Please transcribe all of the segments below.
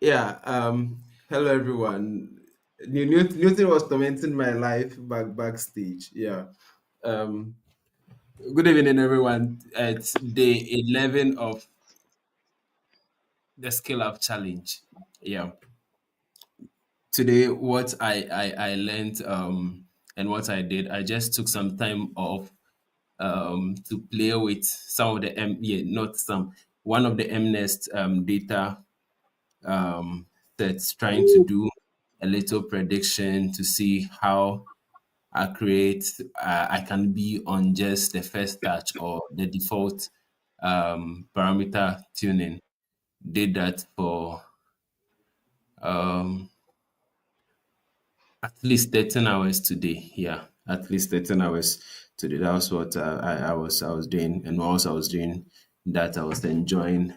Yeah. Hello everyone. Newton was tormenting my life backstage. Yeah. Um. Good evening, everyone. It's day 11 of the Scale Up Challenge. Yeah. Today, what I learned and what I did, I just took some time off to play with some of the not some one of the MNest data that's trying to do a little prediction to see how accurate I can be on just the first touch or the default parameter tuning. Did that for um, at least 13 hours today. Yeah, at least 13 hours today. That was what I was doing. And whilst I was doing that, I was enjoying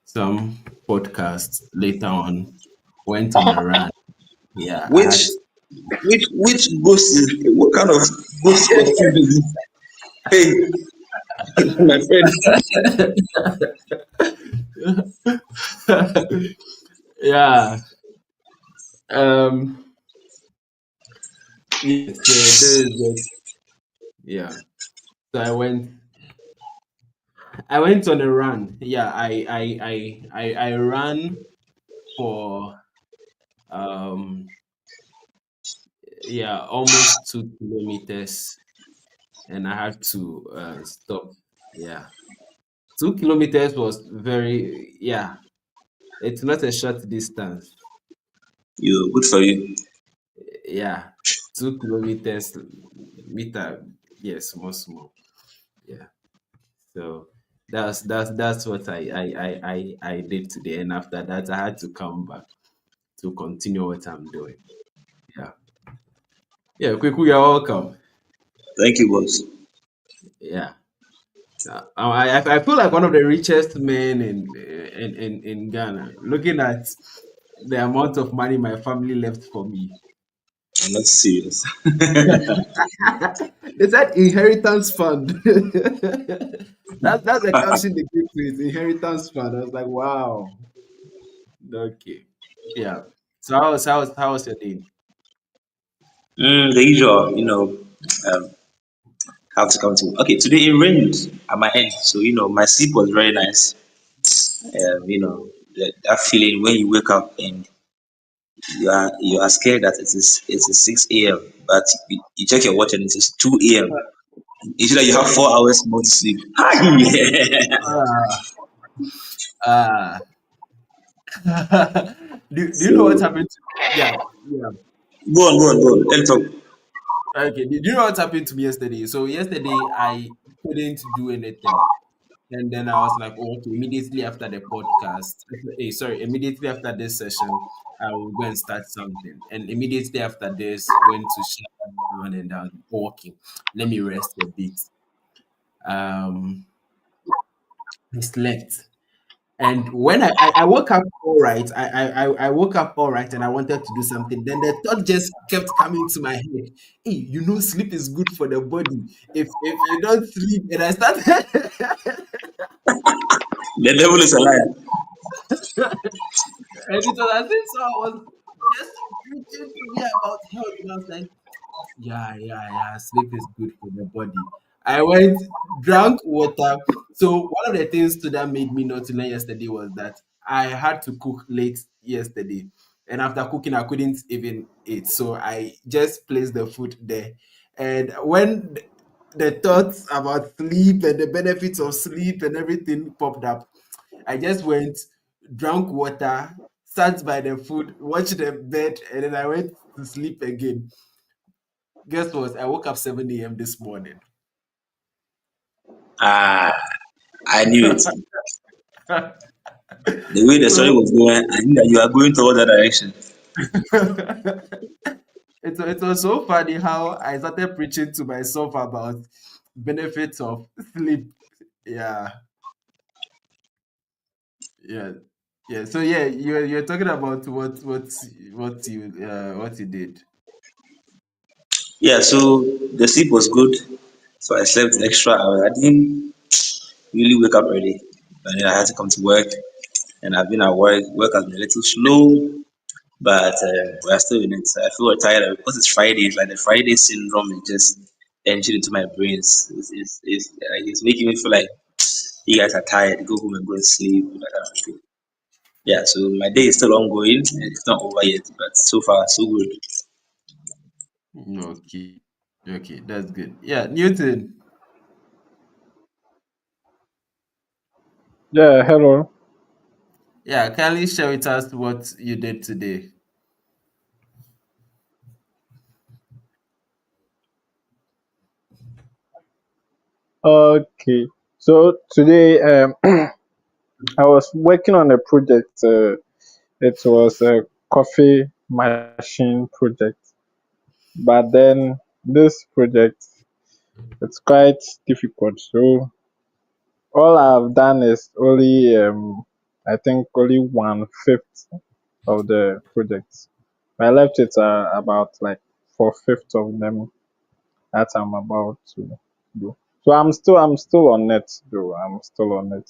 some podcasts later on, went on a run. Yeah, I Which had which ghost is what kind of ghost costume is this? Hey, my friend. yeah. Um yeah, so this is it. Yeah. So I went on a run. Yeah, I ran for um yeah, almost 2 kilometers and I had to stop. Yeah. 2 kilometers was very yeah, it's not a short distance. You good for you. Yeah. 2 kilometers meter, yes, small. Yeah. So that's what I did today. And after that I had to come back to continue what I'm doing. Yeah. Yeah, Kweku, you're welcome. Thank you, boss. Yeah. I feel like one of the richest men in Ghana. Looking at the amount of money my family left for me. I'm not serious. They said inheritance fund. That's the caption they gave to it, inheritance fund. I was like, wow. Okay. Yeah. So how was your day? The usual, um, have to come to. Okay, today it rained at my end, so my sleep was very nice. That feeling when you wake up and you are scared that it is 6 a.m. but you check your watch and it is 2 a.m. You see that you have 4 hours more to sleep. Yeah. Ah, ah. Do you know what So happened to yeah, yeah. go on. Let's talk. Okay. Do you know what happened to me yesterday? So yesterday I couldn't do anything. And then I was like, oh, okay, immediately after the podcast, immediately after this session, I will go and start something. And immediately after this, went to shower and then I was walking. Let me rest a bit. Um, I slept. And when I woke up all right, I woke up all right and I wanted to do something. Then the thought just kept coming to my head. Hey, sleep is good for the body. If you don't sleep, and I started The devil is a liar. and it was as if someone was just preaching to me about health. And I was like, yeah, sleep is good for the body. I went, drank water. So one of the things to that made me not to learn yesterday was that I had to cook late yesterday. And after cooking, I couldn't even eat. So I just placed the food there. And when the thoughts about sleep and the benefits of sleep and everything popped up, I just went, drank water, sat by the food, watched the bed, and then I went to sleep again. Guess what? I woke up 7 a.m. this morning. Ah, I knew it. The way the story So was going, I knew that you are going toward that direction. it was so funny how I started preaching to myself about benefits of sleep. Yeah, yeah, yeah. So yeah, you're talking about what you did. Yeah, so the sleep was good. So I slept Mm. extra hours. I didn't really wake up early. But then I had to come to work. and I've been at work. Work has been a little slow, but we're still in it. I feel tired of it because it's Friday. It's like the Friday syndrome is just entering into my brains. It's making me feel like you guys are tired. Go home and go and sleep. That kind of thing. Yeah, so my day is still ongoing. It's not over yet, but so far so good. Okay. Okay, that's good. Yeah, Newton. Yeah, hello. Yeah, kindly share with us what you did today. Okay. So today, I was working on a project. It was a coffee machine project, but then this project it's quite difficult. So all I've done is only, I think only 1/5 of the project. I left it about like 4/5 of them that I'm about to do. So I'm still on it though. I'm still on it.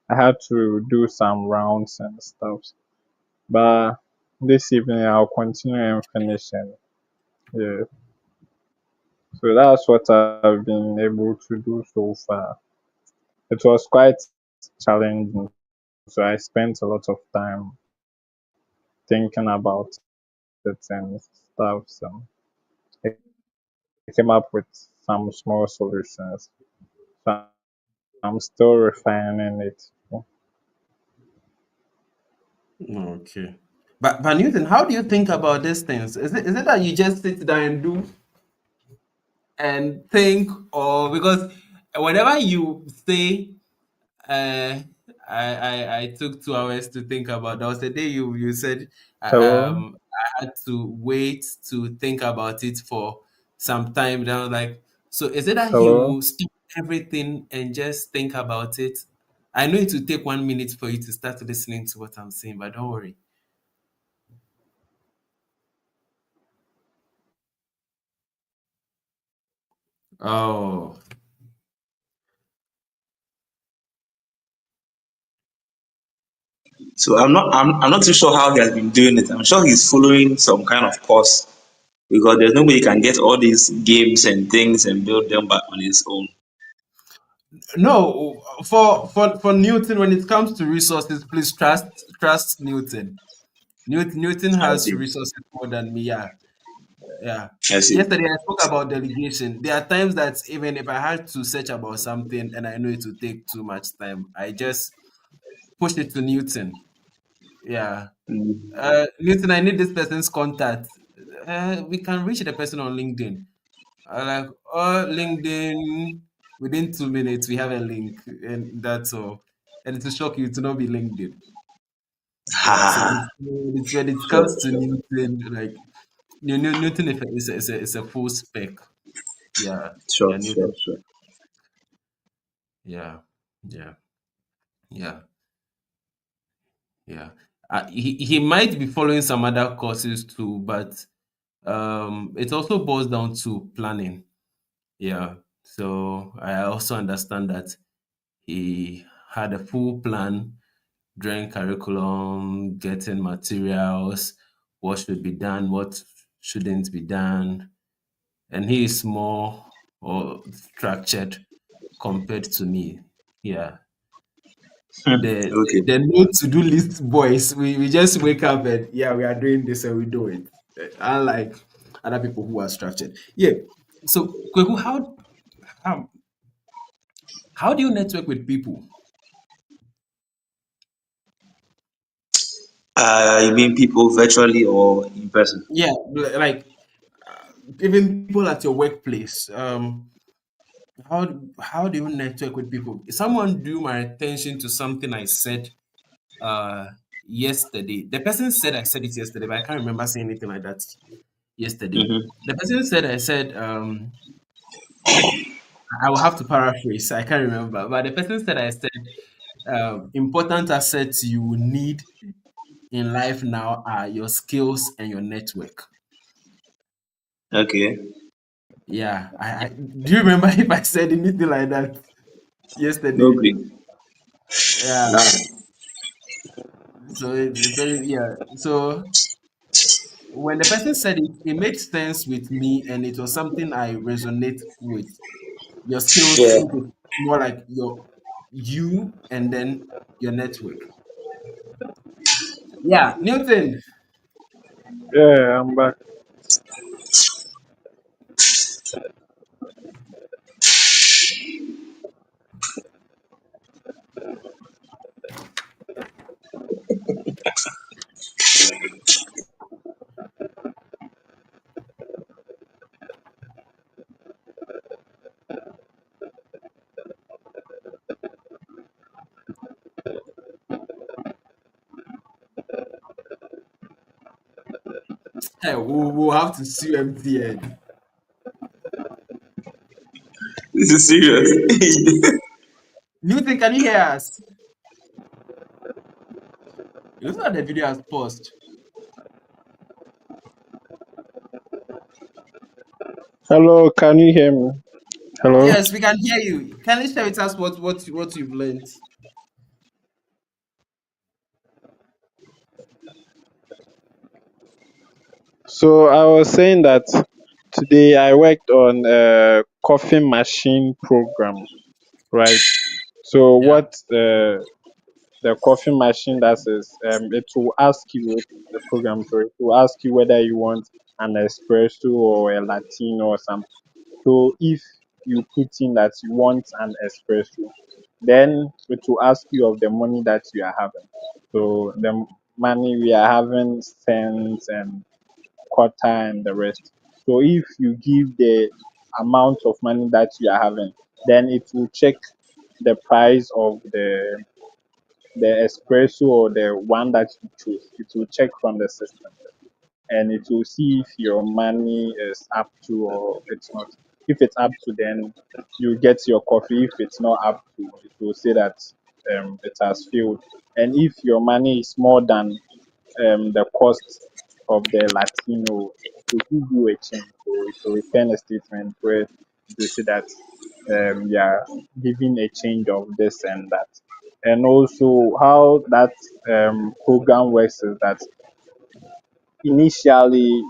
I had to do some rounds and stuff. But this evening I'll continue and finish and yeah. So that's what I've been able to do so far. It was quite challenging. So I spent a lot of time thinking about it and stuff. So I came up with some small solutions. So I'm still refining it. Okay. But Newton, how do you think about these things? Is it that you just sit down and do and think, or because whenever you say uh I took 2 hours to think about, there was a day you said Hello, I had to wait to think about it for some time. Then I was like, so is it that hello. you stop everything and just think about it? I know it will take 1 minute for you to start listening to what I'm saying, but don't worry. Oh, So I'm not too sure how he has been doing it. I'm sure he's following some kind of course because there's no way he can get all these games and things and build them back on his own. no, for Newton, when it comes to resources, please trust Newton. Newton I has see. resources more than me. Yeah, yeah. I see. Yesterday I spoke about delegation. There are times that even if I had to search about something and I know it will take too much time, I just push it to Newton. Yeah. Mm. Newton, I need this person's contact. We can reach the person on LinkedIn. Like, oh, LinkedIn, within 2 minutes, we have a link, and that's all. And it will shock you to not be LinkedIn. Ha Yeah, ha so ha. it's when it Sure, comes to sure. Newton, like, Newton is a full spec. Yeah, Sure, yeah, sure, Newton. sure. Yeah, yeah, yeah, yeah. He might be following some other courses too, but it also boils down to planning. Yeah. So I also understand that he had a full plan during curriculum, getting materials, what should be done, what shouldn't be done. And he is more or structured compared to me. Yeah. The Okay. the no to do list boys, we just wake up and yeah, we are doing this and we do it. Unlike other people who are structured. Yeah. So Kweku, how how do you network with people? You mean people virtually or in person? Yeah, like even people at your workplace. How do you network with people? Someone drew my attention to something I said uh yesterday. The person said I said it yesterday, but I can't remember saying anything like that yesterday. Mm-hmm. The person said I said I will have to paraphrase. I can't remember, but the person said I said important assets you need in life now are your skills and your network. Okay. Yeah, I do you remember if I said anything like that No yesterday? green. Yeah, Nah. So it's very, yeah. So when the person said it, it made sense with me, and it was something I resonate with. Your skills Yeah. make it more like you and then your network. Yeah, Newton. Yeah, I'm back. Hey, we'll have to sue MTN. This is serious. Newton, can you hear us? It looks like the video has paused. Hello, can you hear me? Hello. Yes, we can hear you. Can you share with us what you've learned? So I was saying that today I worked on a coffee machine program, right? So Yeah, what the coffee machine does is it will ask you the program, sorry, it will ask you whether you want an espresso or a latino or something. So if you put in that you want an espresso, then it will ask you of the money that you are having. So the money we are having, cents and quarter and the rest. So if you give the amount of money that you are having, then it will check the price of the espresso or the one that you choose. It will check from the system and it will see if your money is up to or it's not. If it's up to, then you get your coffee. If it's not up to, it will say that it has failed. And if your money is more than the cost of the Latino, it will give you a change. So it will return a statement where it will say that you are giving a change of this and that. And also how that program works is that initially,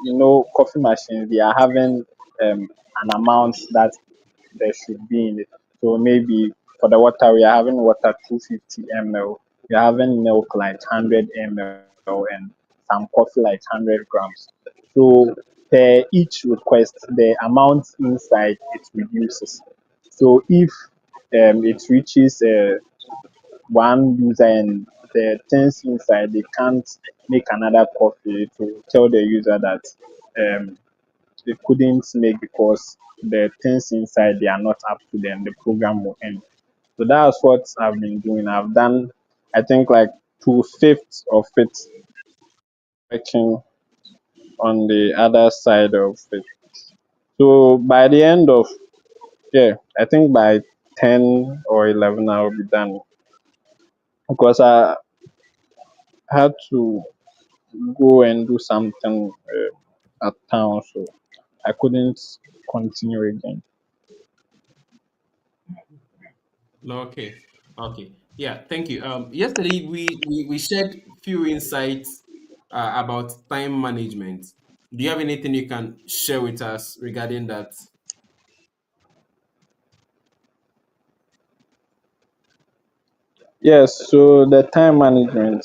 coffee machines, they are having an amount that there should be in it. So maybe for the water, we are having water 250 ml, we are having milk like 100 ml, and some coffee like 100 grams. So per each request, the amount inside it reduces. So if it reaches one user and the things inside they can't make another coffee to tell the user that they couldn't make because the things inside they are not up to them, the program will end. So that's what I've been doing. I've done I think like 2/5 of it, working on the other side of it. So by the end of, yeah, I think by 10 or 11 I'll be done because I had to go and do something at town, so I couldn't continue again. okay. Okay. Yeah, thank you. Yesterday we shared few insights about time management. Do you have anything you can share with us regarding that? Yes, so the time management.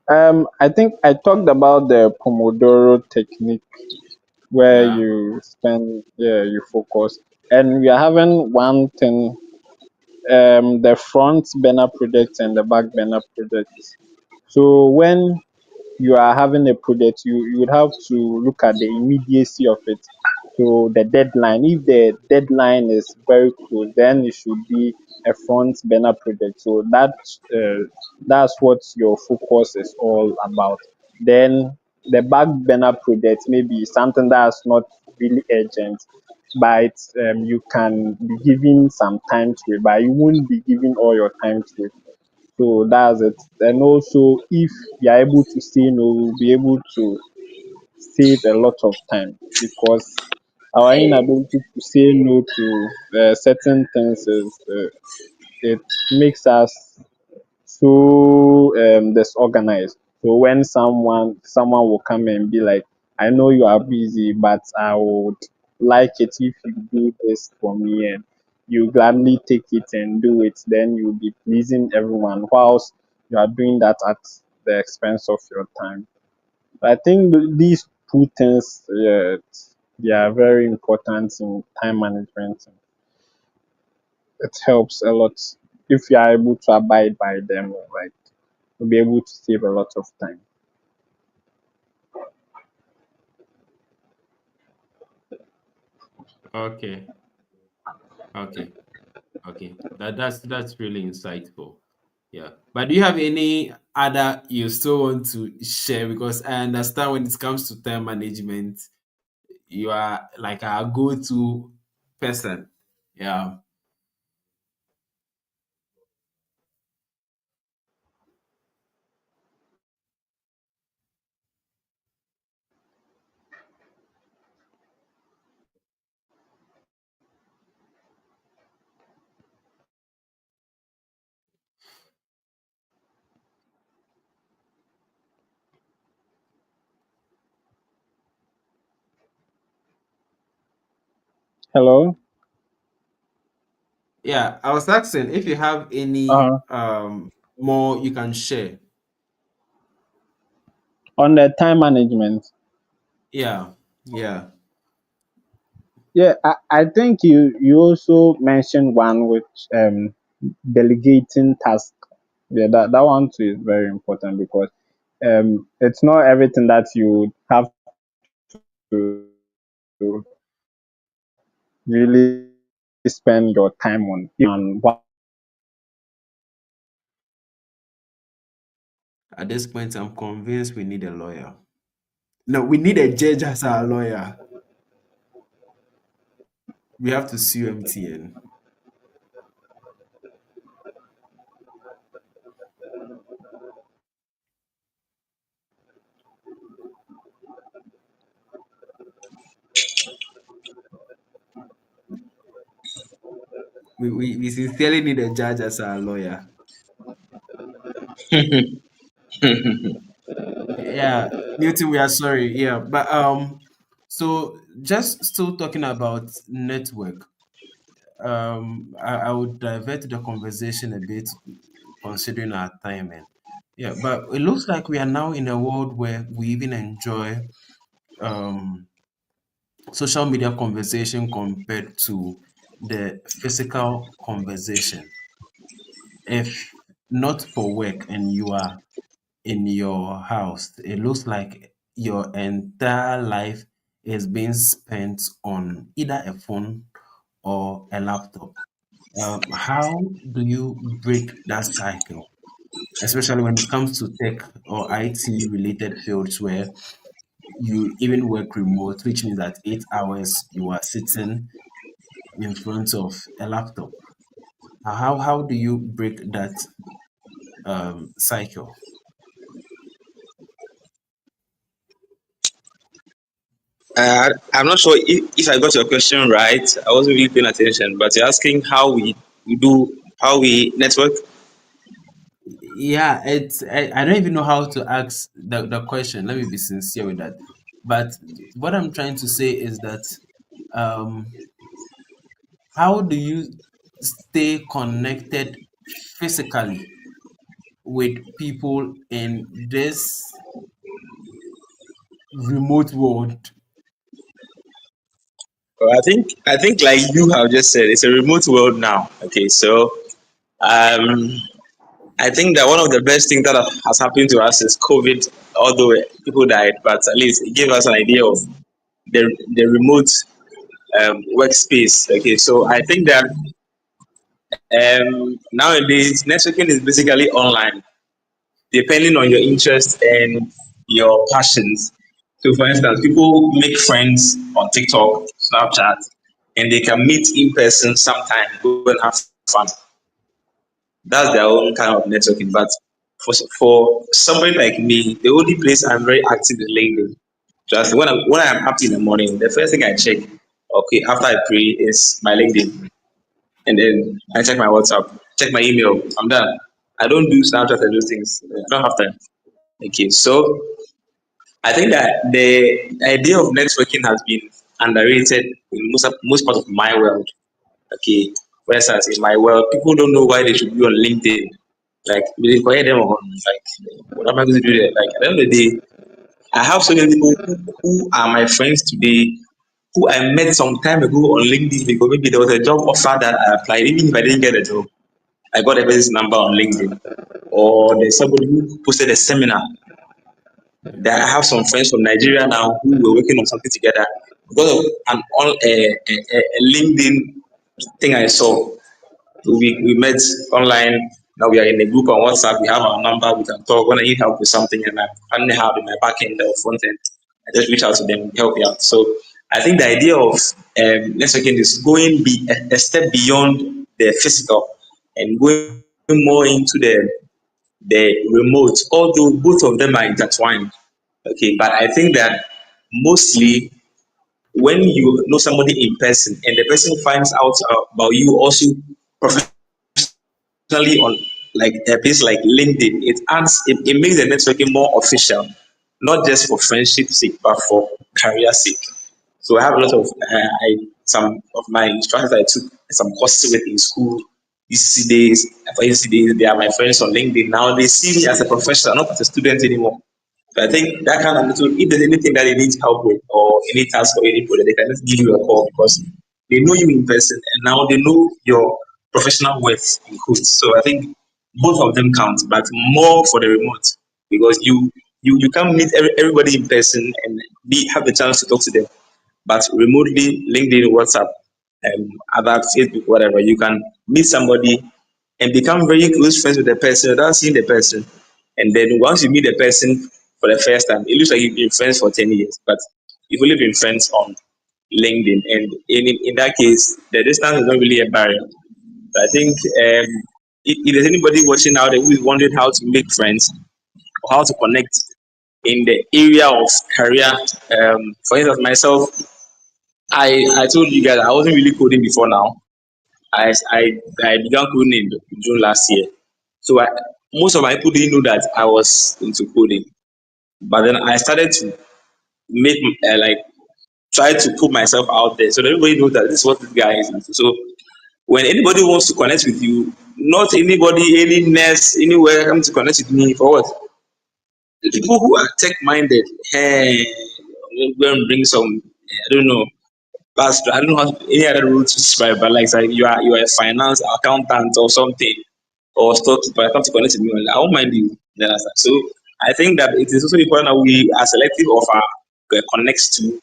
I think I talked about the Pomodoro technique where Yeah. you spend, yeah, you focus, and we are having one thing, the front burner project and the back burner project. So when you are having a project, you would have to look at the immediacy of it. So the deadline, if the deadline is very close, then it should be a front burner project. So that's what your focus is all about. Then the back burner project may be something that's not really urgent, but you can be giving some time to it, but you won't be giving all your time to it. So that's it. And also, if you're able to say no, we'll be able to save a lot of time because our inability to say no to certain things is it makes us so disorganized. So when someone will come and be like, I know you are busy, but I would like it if you do this for me, and you gladly take it and do it, then you'll be pleasing everyone whilst you are doing that at the expense of your time. I think these two things, they are very important in time management. It helps a lot if you are able to abide by them. Like, you'll be able to save a lot of time. Okay, okay, okay. That's really insightful. Yeah. But do you have any other you still want to share? Because I understand when it comes to time management, you are like our go-to person. Yeah. Hello. Yeah. I was asking if you have any Uh, more you can share. on the time management, Yeah. Yeah. yeah, I think you also mentioned one which delegating task. Yeah, that one too is very important because it's not everything that you have to really spend your time on. And At this point, I'm convinced we need a lawyer. No, we need a judge as our lawyer. We have to sue MTN. We sincerely need a judge as our lawyer. Yeah, Newton, we are sorry. Yeah, but so just still talking about network. I would divert the conversation a bit, considering our timing. Yeah, but it looks like we are now in a world where we even enjoy um social media conversation compared to the physical conversation. If not for work and you are in your house, it looks like your entire life is being spent on either a phone or a laptop. How do you break that cycle, especially when it comes to tech or IT related fields where you even work remote, which means that 8 hours you are sitting in front of a laptop? How do you break that cycle? I'm not sure if I got your question right. I wasn't really paying attention, but you're asking how we do how we network. Yeah, I don't even know how to ask the question. Let me be sincere with that. But what I'm trying to say is that um, how do you stay connected physically with people in this remote world? Well, I think like you have just said, it's a remote world now. Okay, so um, I think that one of the best things that has happened to us is COVID. Although people died, but at least it gave us an idea of the remote workspace. Okay, so I think that nowadays networking is basically online, depending on your interest and your passions. So, for instance, people make friends on TikTok, Snapchat, and they can meet in person sometime, go and have fun. That's their own kind of networking. But for somebody like me, the only place I'm very active is LinkedIn. Just when I'm up in the morning, the first thing I check, okay, after I pray, is my LinkedIn, and then I check my WhatsApp, check my email. I'm done. I don't do Snapchat and those things. I don't have time. Okay, so I think that the idea of networking has been underrated in most part of my world. Okay, for instance, in my world, people don't know why they should be on LinkedIn. Like, they require them on, like, what am I going to do there? Like, at the end of the day, I have so many people who are my friends today, who I met some time ago on LinkedIn because maybe there was a job offer that I applied. Even if I didn't get a job, I got a person's number on LinkedIn. Or there's somebody who posted a seminar that I have some friends from Nigeria now who were working on something together because of a LinkedIn thing I saw. So we met online. Now we are in a group on WhatsApp. We have our number. We can talk. When I need help with something and I don't have in my back end or front end, I just reach out to them and help me out. So I think the idea of networking is going a step beyond the physical and going more into the remote, although both of them are intertwined. Okay, but I think that mostly when you know somebody in person and the person finds out about you also professionally on like a place like LinkedIn, it makes the networking more official, not just for friendship sake, but for career sake. So I have a lot of some of my instructors I took some courses with in school. UCC days, for UCC days, they are my friends on LinkedIn. Now they see me as a professional, not as a student anymore. So I think that kind of little, if there's anything that they need help with or any task or any project, they can just give you a call because they know you in person and now they know your professional worth in quotes. So I think both of them count, but more for the remote because you can meet everybody in person and have the chance to talk to them. But remotely, LinkedIn, WhatsApp, other Facebook, whatever, you can meet somebody and become very close friends with the person without seeing the person. And then once you meet the person for the first time, it looks like you've been friends for 10 years, but you've only been friends on LinkedIn. And in that case, the distance is not really a barrier. So I think if there's anybody watching out there who is wondering how to make friends or how to connect in the area of career, for instance, myself, I told you guys I wasn't really coding before now. I began coding in June last year. So most of my people didn't know that I was into coding. But then I started to make like try to put myself out there so that everybody knows that this is what this guy is into. So when anybody wants to connect with you, not anybody, any nurse, anywhere come to connect with me for what? The people who are tech minded, hey, go and bring some, I don't know, pastor. I don't know how any other role to describe, but like you are a finance accountant or something or storekeeper. I come to connect with me. I won't mind you. You understand? So I think that it is also important that we are selective of our connects to.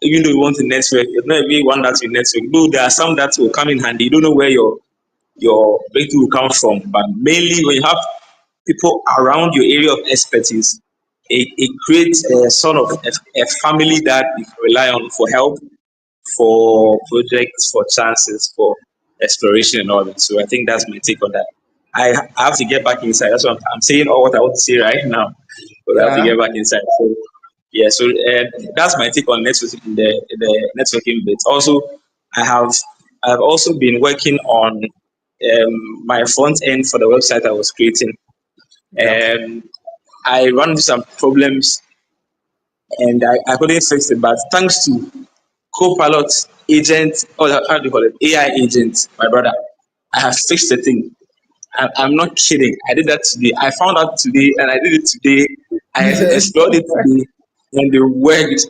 Even though we want to network, it's not everyone that we network. Though there are some that will come in handy. You don't know where your breakthrough will come from, but mainly when you have people around your area of expertise, it creates a sort of a family that you can rely on for help, for projects, for chances, for exploration and all that. So I think that's my take on that. I have to get back inside. That's what I'm saying all what I want to say right now, but I have to Yeah. get back inside. So yeah, so that's my take on networking, the networking bit. Also, I have I've also been working on my front end for the website I was creating. Yeah. I run into some problems and I couldn't fix it, but thanks to Copilot agent, or how do you call it? AI agent, my brother. I have fixed the thing. I'm not kidding. I did that today. I found out today and I did it today. I explored it today and it worked.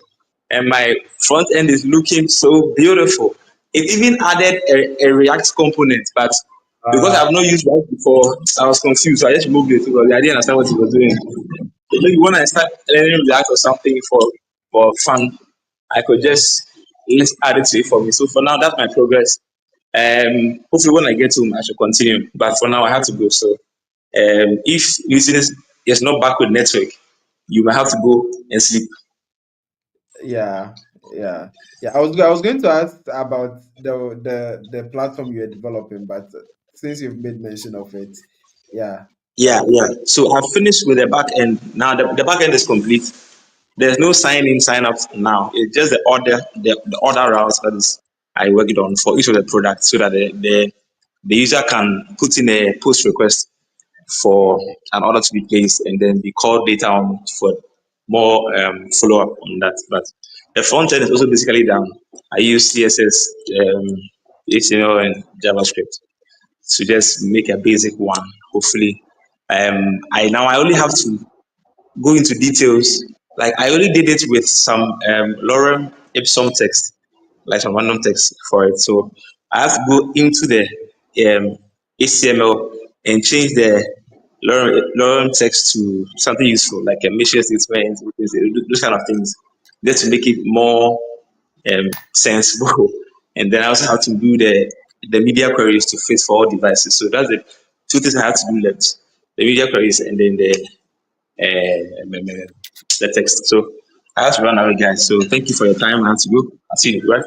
And my front end is looking so beautiful. It even added a React component, but because uh, I've not used React before, I was confused. So I just removed it because I didn't understand what it was doing. Maybe when I start learning React or something for fun, I could just let's add it to it for me. So for now, that's my progress. Hopefully when I get home, I should continue. But for now, I have to go. So if listeners is not back with network, you might have to go and sleep. yeah. Yeah. Yeah. I was going to ask about the platform you're developing, but since you've made mention of it, yeah. Yeah, yeah. So I've finished with the back end. Now the back end is complete. There's no sign in, sign up now. It's just the order routes that is I worked on for each of the products so that the user can put in a post request for an order to be placed, and then be called later on for more follow up on that. But the front end is also basically done. I use CSS, HTML, and JavaScript to just make a basic one. Hopefully, I only have to go into details. Like I only did it with some lorem ipsum text, like some random text for it. So I have to go into the HTML and change the lorem text to something useful, like a mission statement, those kind of things, just to make it more sensible. And then I also have to do the media queries to fit for all devices. So that's the two things I have to do left: the media queries and then the text. So I have to run away, guys. So thank you for your time. I have to go. I'll see you, right?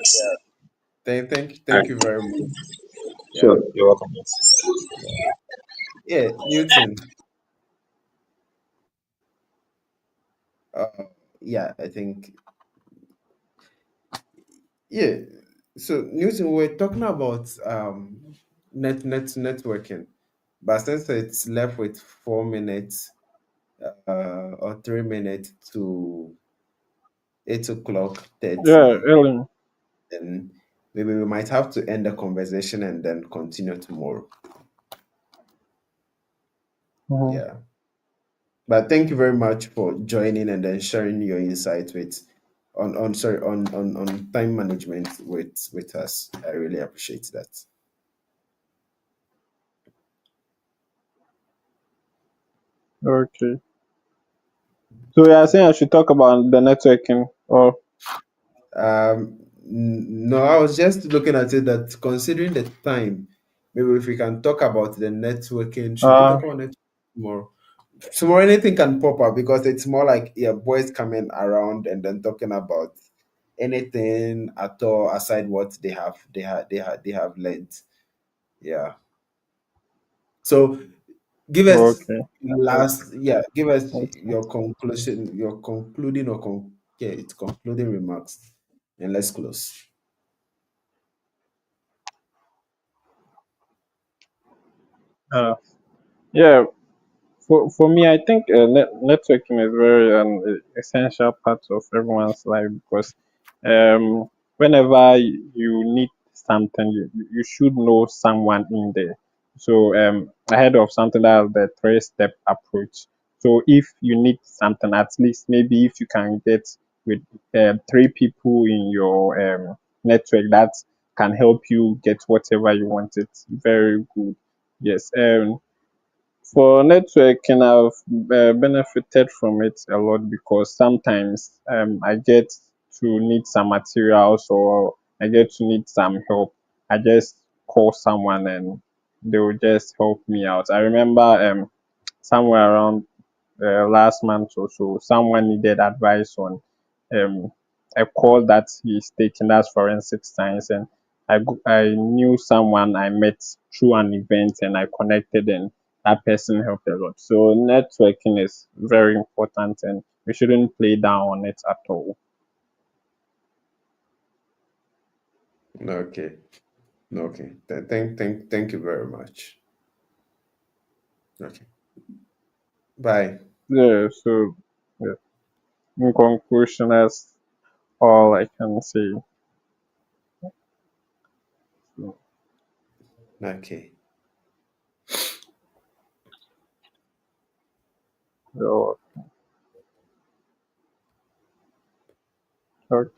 All Thank right. you very much. Yeah. Sure. You're welcome. Yeah, Newton. Uh, yeah, I think yeah. So Newton, we're talking about networking, but since it's left with 4 minutes or 3 minutes to 8 o'clock Yeah, 30, Ellen. then maybe we might have to end the conversation and then continue tomorrow. Mhm. Yeah. But thank you very much for joining and then sharing your insight with on sorry on time management with us. I really appreciate that. Okay. So you are saying I should talk about the networking or No, I was just looking at it that considering the time, maybe if we can talk about the networking, should we uh talk about networking tomorrow? Tomorrow anything can pop up because it's more like yeah, boys coming around and then talking about anything at all aside what they have learned. Yeah. So give us okay. give us Okay. your conclusion, your concluding yeah, it's concluding remarks, and let's close. Uh yeah, for me, I think networking is very essential part of everyone's life because whenever you need something, you should know someone in there. So ahead of something, that's the three-step approach. So if you need something, at least maybe if you can get with three people in your network that can help you get whatever you want, it's very good. Yes. For networking, I've benefited from it a lot because sometimes I get to need some materials or I get to need some help. I just call someone and they will just help me out. I remember somewhere around last month or so, someone needed advice on um, a call that he's taking, that's forensic science, and I knew someone I met through an event and I connected, and that person helped a lot. So networking is very important and we shouldn't play down on it at all. Okay. Okay. Thank you very much. Okay. Bye. Yeah, so yeah, in conclusion, that's all I can say. Okay. So, okay.